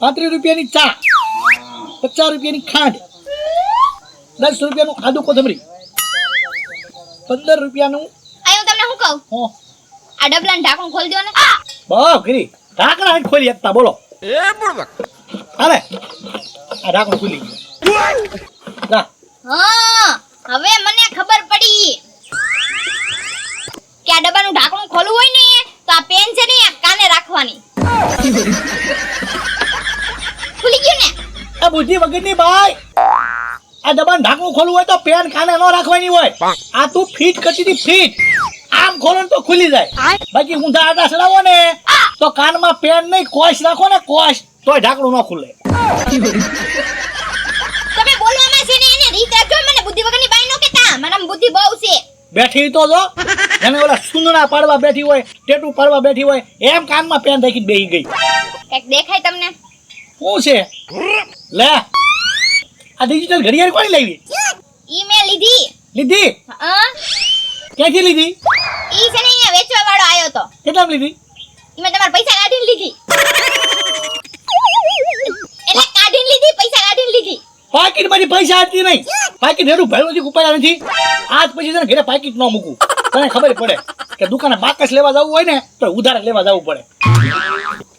35 રૂપિયાની ચા, 50 રૂપિયાની ખાંડ, 10 રૂપિયાનું આદુ કોથમરી, 15 રૂપિયાનું આયો તમને હું કહું આ ડબલાનું ઢાંકણું ખોલી દો ને બહુ ગરી ઢાંકણા જ ખોલી એકતા બોલો અરે આ ઢાંકણું ખુલી ગયું હા હવે મને ખબર પડી કે આ ડબ્બાનું ઢાંકણું ખોલવું હોય ને તો આ પેન છે ને કાને રાખવાની ખુલી ગયું ને આ બુદ્ધિ વગરની ભાઈ આ ડબ્બાનું ઢાંકણું ખોલવું હોય તો પેન કાને ન રાખવાની હોય આ તું ફીટ કરતી હતી ફીટ આમ ખોલો તો ખુલી જાય બાકી ઊંધા આટા ચડાવો ને તો કાનમાં પેન નહીં કોશ રાખો ને કોશ તોય ઢાંકણું ન ખુલે તમે બોલવામાં છે ને એને રીત રાખજો મને બુદ્ધિ વગરની બાઈ નો કેતા મને બુદ્ધિ બહુ છે બેઠી તો જો એને ઓલા સુંદરા પાડવા બેઠી હોય ટેટુ પાડવા બેઠી હોય એમ કાનમાં પેન રાખી બેહી ગઈ એક દેખાય તમને શું છે લે આ ડિજિટલ ઘડિયાળ કોની લાવી ઈમેલ લીધી હા ક્યાંથી લીધી ઈ છે ને અહીંયા વેચવા વાળો આયો તો કેટલા લીધી ઈમે તમારા પૈસા કાઢીને લીધી એટલે કાઢીને લીધી પૈસા કાઢીને લીધી પાકીટ માંથી પૈસા હતી નહીં પાકીટ હેડું ભેળું થી ઉપાડ્યા નથી આજ પછી છે ને ઘરે પાકીટ ન મૂકું તને ખબર પડે કે દુકાને બાકસ લેવા જવું હોય ને તો ઉધારે લેવા જવું પડે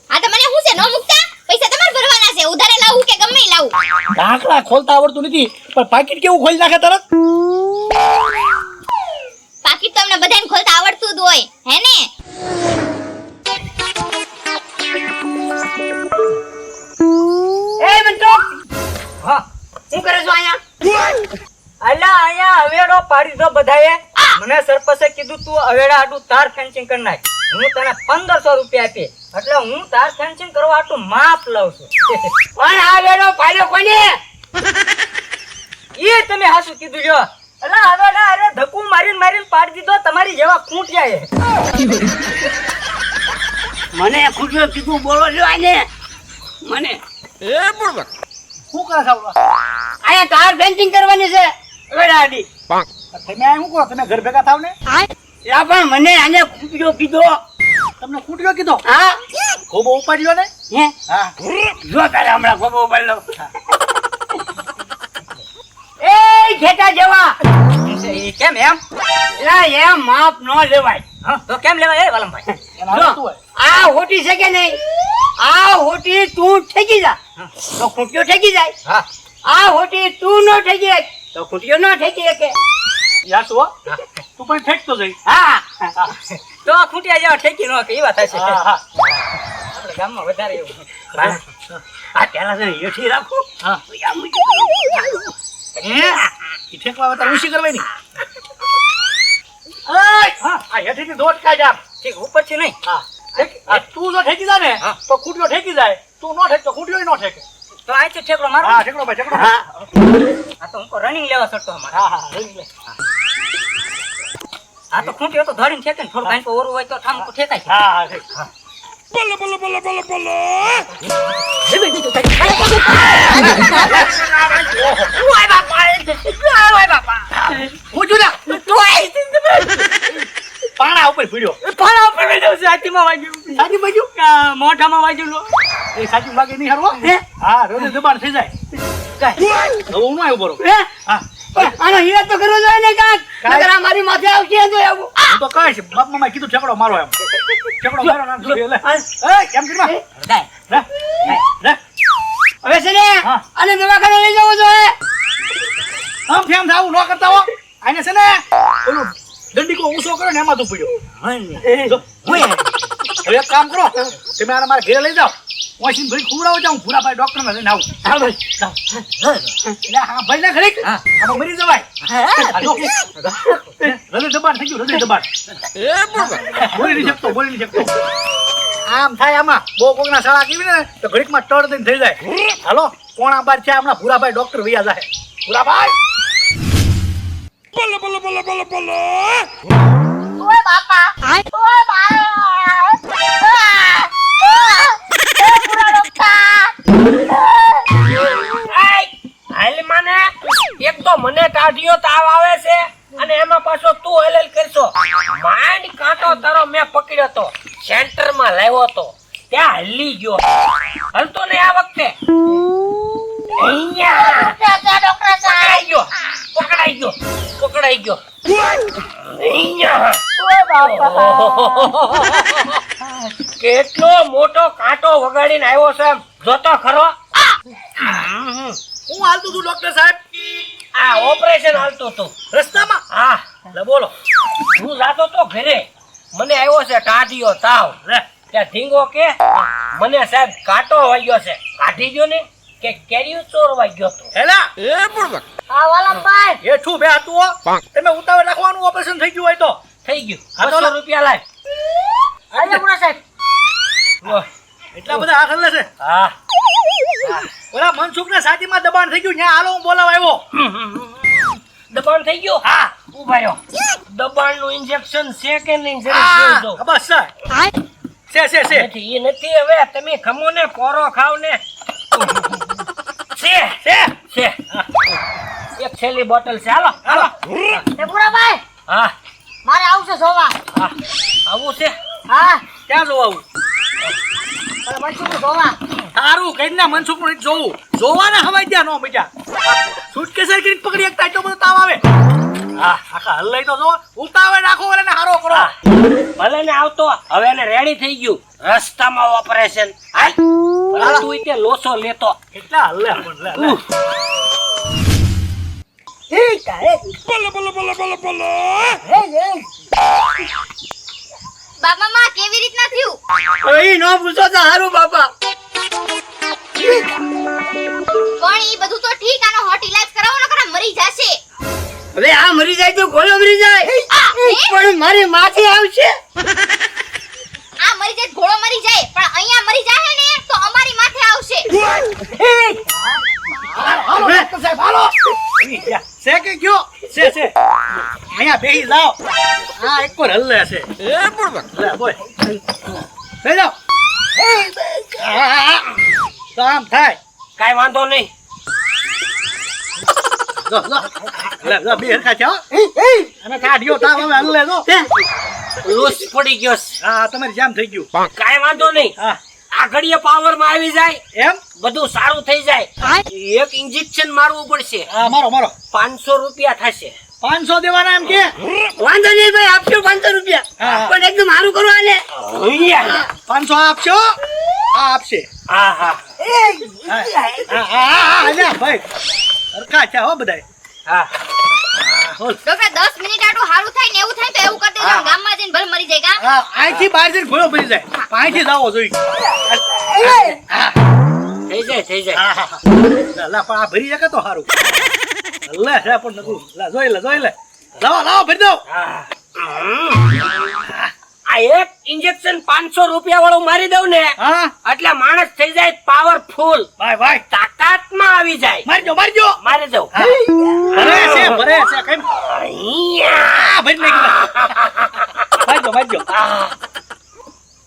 હા તો મને શું છે ન મુકતા પૈસા તમારે ભરવાના છે ઉધારે લાવું કે ગમે લાવું ઢાંકણા ખોલતા આવડતું નથી પણ પાકીટ કેવું ખોલી નાખે તરત પાકીટ તો અમને બધાને ખોલતા આવડતું જ હોય હે ને એ મંટો હા શું કરે છો અહીંયા અલા અહીંયા અવેડો પાડી દો બધાએ મને સરપંચે કીધું તું અવેડા આટું તાર ફેન્સિંગ કરી નાખ હું તને 1500 રૂપિયા આપી એટલે હું તાર ફેન્સિંગ કરવા આટું માપ લઉં છું પણ આ અવેડો પાડ્યો કોને એ તમે હાસું કીધું જો અલા અવેડા અરે ધક્કુ મારીને પાડી દીધો તમારી જેવા ખૂંટિયાએ મને ખૂંટ્યો કીધું બોલો જો આને મને શું કરે સાહેબ આયા તાર ફેન્સિંગ કરવાની છે વેડાડી તમે આ શું કહો તમે ઘર ભેગા થાવ ને યા પણ મને આને ખૂટ્યો કીધો તમને ખૂટ્યો કીધો હા ખોબો ઉપાડ્યો ને હે હા જો તારે હમણાં ખોબો ઉપાડ લો એ ઘેટા જેવા કેમ એમ એલા એમ માપ નો લેવાય તો કેમ લેવાય એ વાલમભાઈ એના હાલતું હોય આ હોટી છે કે નહીં આ હોટી તું ઠેકી જા તો ખૂટ્યો ઠેકી જાય હા આ હોટી તું નો ઠેકી જાય તો ખૂટ્યો નો ઠેકી શકે યાર તું તું પણ ઠેકતો જઈ હા તો ખૂટ્યા જેવા ઠેકી નો કે એ વાત છે હા હા આપણે ગામમાં વધારે એવું આ પેલા છે હેઠી રાખો હા ઈ ઠેકવા આવે તારે ઉછી કરવાની હા આ હેઠીથી દોટ કાઢ આપ ઠીક ઉપર છે નહીં હા આ તું જો ઠેકી જા ને તો ખૂટ્યો ઠેકી જાય તું નો ઠેક તો ખૂટ્યો નો ઠેકે તો આ છે ઠેકડો મારો હા ઠેકડો ભાઈ ઠેકડો હા આ તો હું રનિંગ લેવા છોડતો અમાર હા હા લઈ લે આ તો ખૂંટ્યો તો ધડીને ઠેકે ને થોડું કાંઈ ઓરું હોય તો ઠામકું ઠેકાય હા હા ઠીક ઓય બાપા હું જોડા પાણા ઉપર પીડ્યો પાણા ઉપર બેઠો છે હાથીમાં વાગ્યું સાચી બાજુ મોઢામાં વાગ્યું લો એ સાચી લાગે નહીં હારવો હા રોજ દબાણ થઈ જાય કાઈ હવે હું આવ્યો બરોબર હે હા આનો હિરાત તો કરવો જોઈએ ને કાક નકર આ મારી માથે આવશે તો એવું હું તો કહે છે બાપ મામા કીધું ઠેકડો મારો એમ ઠેકડો મારો ના જોઈ લે એ કેમ કીધું દાય રે રે હવે છે ને આને દવાખાને લઈ જવો જોઈએ આમ ફેમ થાવું ન કરતા હો આને છે ને ઓલું દંડીકો ઊંચો કરો ને એમાં તું પડ્યો હવે એક કામ કરો તમે આને મારા ઘરે લઈ જાઓ વાંચીને ભાઈ ખુવડાવો જાઉં ભૂરા ભાઈ ડોક્ટર ને લઈને આવું એટલે હા ભાઈ ના ખરી આમાં મરી જવાય હૃદય દબાણ થઈ ગયું હૃદય દબાણ બોલી નહીં શકતો આમ થાય આમાં બહુ કોકના શાળા કેવી ને તો ઘડીકમાં તડ દઈને થઈ જાય હાલો 11:30 છે હમણાં ભૂરાભાઈ ડોક્ટર વૈયા જાય ભૂરાભાઈ ઓય બાપા ઓય હાલ મને એક તો મને ટાઢિયો તાવ આવે છે અને એમાં પાછો તું હલેલ કરશો માંડ કાંટો તારો મેં પકડ્યો તો સેન્ટર માં લાવ્યો તો ત્યાં હલી ગયો. હલતો ને આ વખતે. અહીંયા. પકડાઈ ગયો. પકડાઈ ગયો. પકડાઈ ગયો. અહીંયા. કેટલો મોટો કાંટો વગાડીને આવ્યો છે એમ. જોતો ખરો. હું હાલતું તું ડોક્ટર સાહેબ આ ઓપરેશન હાલતું હતું. રસ્તામાં. હા લે બોલો. હું જાતો તો ઘરે. મને આવ્યો છે ટાઢિયો તાવ. ત્યાં ધીંગો કે મને સાહેબ કાંટો વાગ્યો છે. કાઢી ગયો ને કે કેરીયું ચોરવા ગયો તો. હેલા હા વાલમભાઈ હેઠું બે હતું હો. તમે ઉતાવળ રાખવાનું ઓપરેશન થઈ ગયું હોય તો થઈ ગયું. હા, તો 200 રૂપિયા લાય. આજે ગુણા સાહેબ ઓહ, એટલા બધા હાથ હલે છે. હા ઓલા મનસુખના છાતીમાં દબાણ થઈ ગયું ત્યાં હાલો હું બોલાવા આવ્યો. દબાણ થઈ ગયું. હા ઉભા રહ્યો. દબાણનું ઇન્જેક્શન છે કે નહીં જરીક હા, જોઈ દો. બસ છે નથી એ નથી. હવે તમે ખમો ને પોરો ખાવ ને. છે છે હા. એક છેલ્લી બોટલ છે. હાલો હાલો. એ ગુણાભાઈ હા મારે આવશે જોવા હા આવું છે. હા ક્યાં જોવા આવું? પણ મનસુખ જોવા તારું કઈ ના મનસુખ નું જોવું જોવાના હવાઈ ત્યાં નો મજા. સુટકેસ કરીને પકડી એકતા એટલો બધો તાવ આવે. હા આખા હલ્લાઈ તો જો ઉતાવળ રાખો અને હારો કરો. હા. ભલે ને આવતો હવે એને રેડી થઈ ગયું. રસ્તામાં ઓપરેશન. હાલ તું તે લોસો લેતો. કેટલા હલ્લે પણ લે, લે. બાપા માં કેવી રીતના થયું? એ નો પૂછો તો હારું બાપા પણ ઈ બધું તો ઠીક, આનો હોટ ઈલાજ કરાવો નકર આ મરી જશે. હવે આ મરી જાય તો ગોળો મરી જાય પણ મારી માથે આવશે આ મરી જાય ઘોડો મરી જાય, પણ અહીંયા મરી જાય ને તો અમારી માથે આવશે. હાલો ડોક્ટર સાહેબ હાલો. છે કે કયો? છે અહીંયા બેહી જાઓ. હા એક પર હલ્લે છે. લે બોય બેહી જાઓ. કામ થાય. કાઈ વાંધો નહીં. લે બે હરખા છે હો. અને કાઢ્યો તાવ હવે હલ્લે જો. લૂસ પડી ગયો છે. હા તમારી જામ થઈ ગયું. કાઈ વાંધો નહીં. હા આ ઘડીએ પાવર માં આવી જાય એમ. બધું સારું થઈ જાય. એક ઇન્જેક્શન મારવું પડશે. હા મારો 500 રૂપિયા થશે. 500 દેવાના એમ કે. વાંધો નહીં ભાઈ આપશો 500 રૂપિયા હા. પણ એકદમ સારું કરો આને 500 આપશો. હા આપશે. હા હા હા ભાઈ હરખા છે હો બધાય. હા ડોક્ટર 10 મિનિટ આટલું સારું થાય ને એવું થાય તો એવું કરી દેજો. હા. ગામમાં જઈને ભલે મરી જાય કા. હા અહીંથી બહાર જઈને ઘોડો ભરી જાય. અહીંથી જાવો જોઈએ. થઈ જાય. લા પણ આ ભરી શકે તો સારું. લે છે પણ નતું. લા જોઈ લે. લાવો ભરી દો. હા. આ એક ઇન્જેક્શન 500 રૂપિયા વાળું મારી દઉં ને હા એટલે માણસ થઈ જાય પાવરફુલ. ભાઈ તાકાતમાં આવી જાય. મારજો. મારી દઉં. ભરે છે કેમ. અહીંયા. ભરી નાખી. મારજો. આ.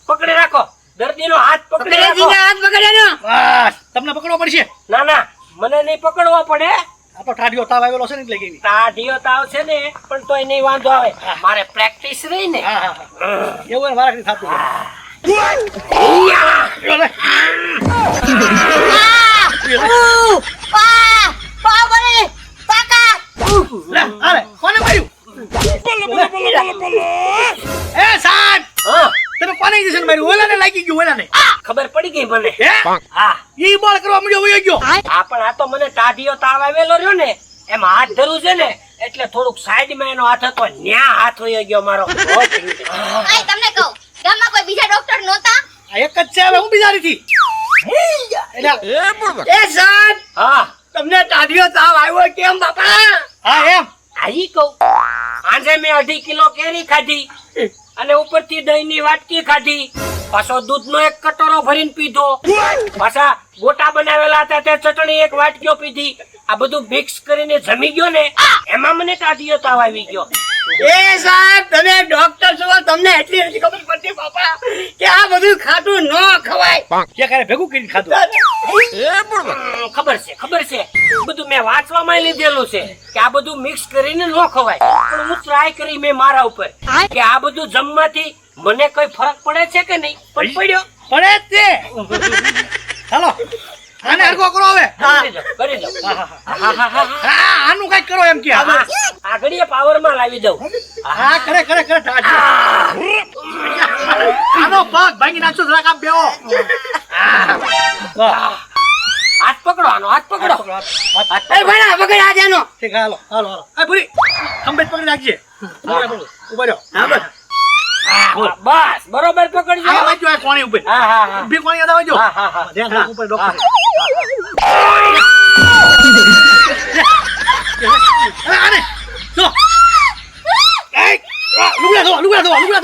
પકડી રાખો. દર્દીનો હાથ પકડી રાખો. હાથ પકડ્યાનો બસ તમને પકડવો પડશે. ના મને નહીં પકડવો પડે. આ તો ઠાઠિયો તાવ આવેલો છે ને એટલે કેવી. તાઢીઓ તાવ છે ને પણ તોય નહીં વાંધો આવે. મારે પ્રેક્ટિસ રહી ને. હા એવું એને વારાખડી થતું છે. અહીંયા. લો લે. લે આલે કોને માર્યું? એ સાહેબ હા, તમે કોને ઇન્જેક્શન માર્યું? ઓલાને લાગી ગયું ઓલાને. ખબર પડી ગઈ મને. હે હા ઈ બોલ કરવા મળ્યો વયો ગયો. પણ આ તો મને તાઢીઓ તાવ આવેલો રહ્યો ને એમ હાથ ધરું છે ને એટલે થોડુંક સાઈડમાં એનો હાથ હતો ન્યા હાથ વયો ગયો મારો. આય તમને કહું, ગામમાં કોઈ બીજા ડોક્ટર નહોતા? આ એક જ છે હવે હું બિચારીથી. એટલે એ સાહેબ હા તમને તાઢીઓ તાવ આવ્યો કેમ બાપા હા એમ આઈ કહું. આજે મેં 2.5 કિલો કેરી ખાધી અને ઉપરથી દહીંની વાટકી ખાધી. પાછો દૂધનો એક કટોરો ભરીને પીધો. પાછા ગોટા બનાવેલા હતા તે ચટણી એક વાટકીઓ પીધી. આ બધું મિક્સ કરીને જમી ગયો ને એમાં મને તાઢીઓ તાવ આવી ગયો. એ સાહેબ તમે ડોક્ટર છો તમને એટલી નથી ખબર પડતી બાપા કે આ બધું ખાટું ન ખવાય કે કરે ભેગું કરીને ખાધું. ખબર છે બધું મેં વાંચવામાં લીધેલું છે કે આ બધું મિક્સ કરીને ન ખવાય. પણ હું ટ્રાય કરી મેં મારા ઉપર કે આ બધું જમવાથી મને કોઈ ફરક પડે છે કે નહીં. પણ પડે જ તે ચાલો આને હરકો કરો હવે કરી દઉં હા આનું કઈક કરો એમ કે આગળીએ પાવર માં લાવી દઉં હા કરે ટાઢી. આનો પગ ભાંગી નાખશો જરાક આમ બેહો હાથ પકડો આનો હાથ પકડો એ ભણા પકડ આ જાનો. ઠીક હાલો એ ભૂરી ખંભે જ પકડી રાખજે ઉભા રહ્યો બસ બરોબર પકડજો આ બાજુ આ કોણી ઉપર હા ઊભી કોણી યાદ આવજો ધ્યાન રાખ ઉપર ડોક્ટર આને જો એ લુગડા ધોવા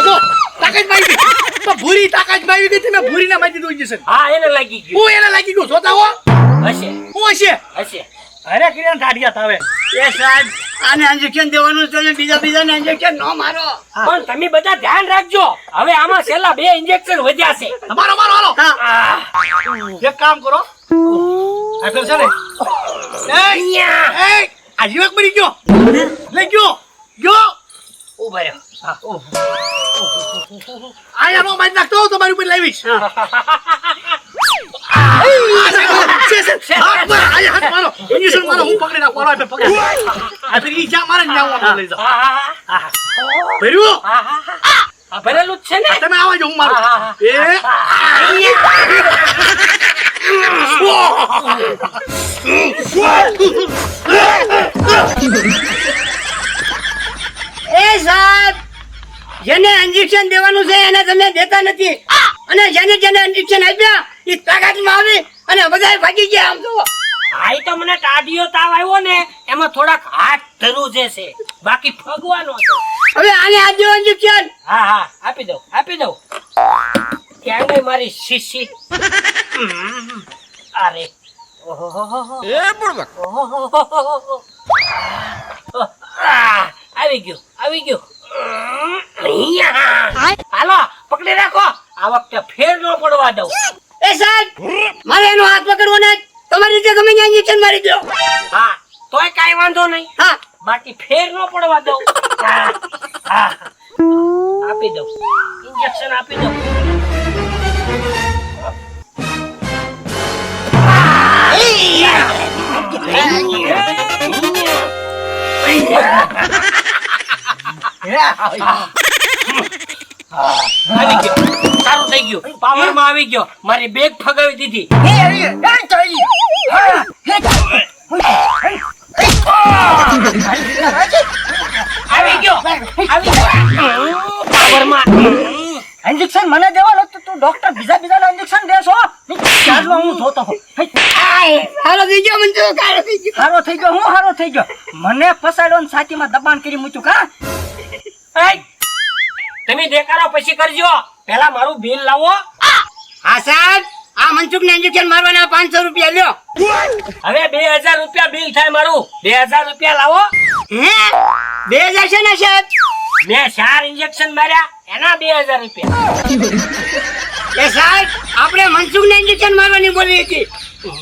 જો તાકાત મારી ગઈ તો ભૂરી તાકાત મારી ગઈ તમે ભૂરીને મારી દીધું ઇન્જેક્શન હા એને લાગી ગયું હું એને લાગી ગયું જોતા હો હશે હું હશે હશે અરે કિરણ ટાઢિયા તાવે એ સાહેબ આને ઇન્જેક્શન દેવાનું છે બીજાને ઇન્જેક્શન ન મારો. પણ તમે બધા ધ્યાન રાખજો હવે આમાં છેલ્લા 2 ઇન્જેક્શન વધ્યા છે મારો હાલો એક કામ કરો આ ફેર છે ને એ આ જીવક મરી ગયો લઈ ગયો ઉભા રહ્યો આયા નો મારી નાખતો તમારી ઉપર લાવીશ હાથ મારો ઇન્જેક્શન મારો હું પકડી નાખ મારો આ પકડ આ ફેર ઈ જા મારે ને આવું લઈ જાઓ ભર્યું આ ભરેલું જ છે ને તમે આવા જો હું મારું એ સાહેબ જેને ઇન્જેક્શન દેવાનું છે એને તમે દેતા નથી અને જેને ઇન્જેક્શન આપ્યા એ તાકાતમાં આવી અને બધાય ભાગી ગયા આમ તો. આઈ તો મને ટાઢિયો તાવ આવ્યો ને એમાં થોડાક હાથ ધરું જે છે બાકી ફગવાનો હતો હવે આને આજો ઇન્જેક્શન. હા આપી દઉં ક્યાં ગઈ મારી શીશી અરે આવી ગયું હાલો પકડી રાખો આ વખતે ફેર ન પડવા દઉં એ સાહેબ મારે એનો હાથ પકડવો ને તમારી રીતે ગમે ત્યાં ઇન્જેક્શન મારી દો. હા તોય કાઈ વાંધો નહીં હા બાકી ફેર ન પડવા દઉં હા આપી દઉં ઇન્જેક્શન આપી દઉં આવી ગયો સારું થઈ ગયું પાવર માં આવી ગયો મારી બેગ ફગાવી દીધી આવી ગયો પાવર માં ઇન્જેક્શન મને દેવાનો તો તું ડોક્ટર બીજા ઇન્જેક્શન દેશો ચાલમાં હું જોતો હોઉં. હારો થઈ ગયો મંજુ હારો થઈ ગયો હું હારો થઈ ગયો મને ફસાડ્યો ને છાતીમાં દબાણ કરી મૂક્યું કા. એય, તમે દેખાડો પછી કરજો પેલા મારું બિલ લાવો હા સાહેબ આ મનસુખને ઇન્જેક્શન મારવાના 500 રૂપિયા લ્યો. હવે 2000 રૂપિયા બિલ થાય મારું 2000 રૂપિયા લાવો હે 2000 છે ને સાહેબ? મેં 4 ઇન્જેક્શન માર્યા એના 2000 રૂપિયા એ સાહેબ આપણે મનસુખને ઇન્જેક્શન મારવાની બોલી હતી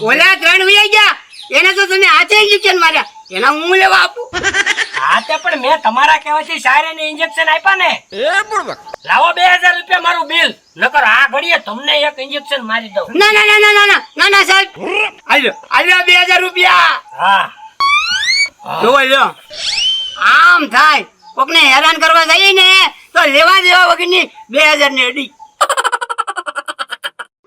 ઓલા 3 વયા ગયા એને તો તમે હાથે ઇન્જેક્શન માર્યા એના હું લેવા આપું. હા તે પણ મેં તમારા કહેવાથી સાયરન ઇન્જેક્શન આપ્યા ને લાવો 2000 રૂપિયા મારું બિલ નકર આ ઘડીએ તમને એક ઇન્જેક્શન મારી દઉં ના ના ના ના ના ના ના સાહેબ આલ્યો 2000 રૂપિયા હા જોવો લ્યો આમ થાય કોકને હેરાન કરવા જઈએ ને તો લેવા દેવા વગરની 2000 ની અડી.